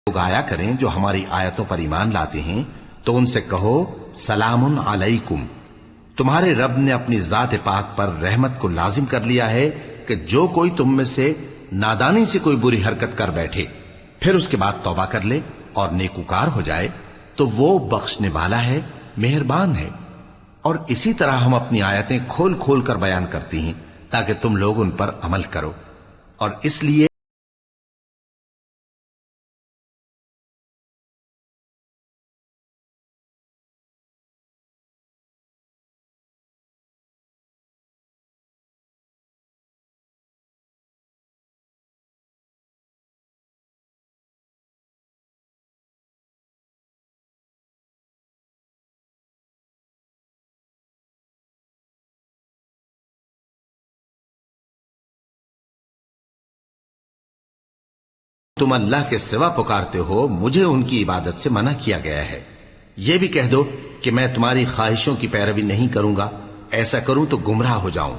लोग आया करें जो हमारी आयतों पर ईमान लाते हैं तो उनसे कहो सलामुन अलैकुम। तुम्हारे रब ने अपनी जात पाक पर रहमत को लाजिम कर लिया है कि जो कोई तुम में से नादानी से कोई बुरी हरकत कर बैठे फिर उसके बाद तौबा कर ले और नेकुकार हो जाए तो वो बख्शने वाला है, मेहरबान है। और इसी तरह हम अपनी आयतें खोल खोल कर बयान करती हैं ताकि तुम लोग उन पर अमल करो। और इसलिए तुम अल्लाह के सिवा पुकारते हो, मुझे उनकी इबादत से मना किया गया है। यह भी कह दो कि मैं तुम्हारी ख्वाहिशों की पैरवी नहीं करूंगा, ऐसा करूं तो गुमराह हो जाऊं।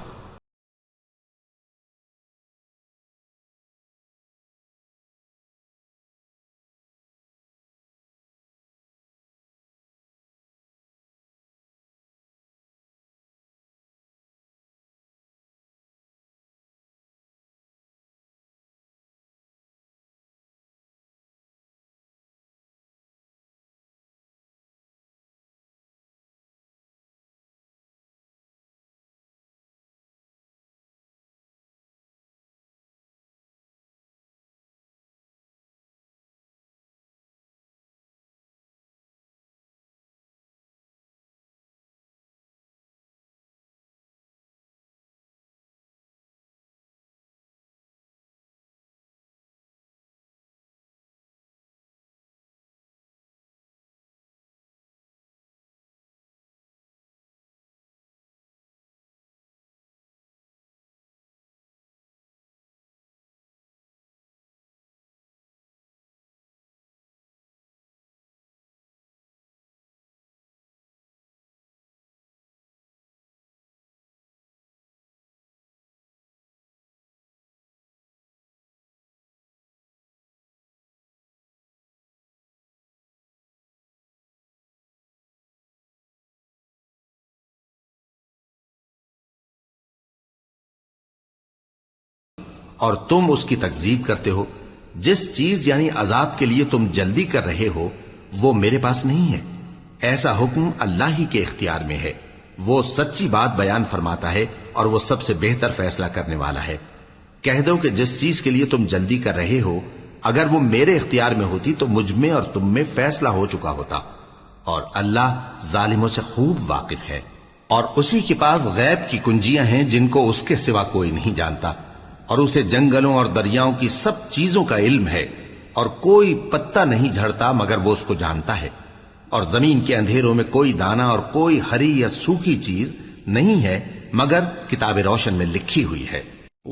और तुम उसकी तकजीब करते हो। जिस चीज यानी अजाब के लिए तुम जल्दी कर रहे हो वो मेरे पास नहीं है। ऐसा हुक्म अल्लाह ही के इख्तियार में है। वो सच्ची बात बयान फरमाता है और वो सबसे बेहतर फैसला करने वाला है। कह दो कि जिस चीज के लिए तुम जल्दी कर रहे हो अगर वो मेरे इख्तियार में होती तो मुझ में और तुम में फैसला हो चुका होता। और अल्लाह जालिमों से खूब वाकिफ है। और उसी के पास गैब की कुंजियां हैं जिनको उसके सिवा कोई नहीं जानता। और उसे जंगलों और दरियाओं की सब चीजों का इल्म है। और कोई पत्ता नहीं झड़ता मगर वो उसको जानता है। और जमीन के अंधेरों में कोई दाना और कोई हरी या सूखी चीज नहीं है मगर किताब रोशन में लिखी हुई है।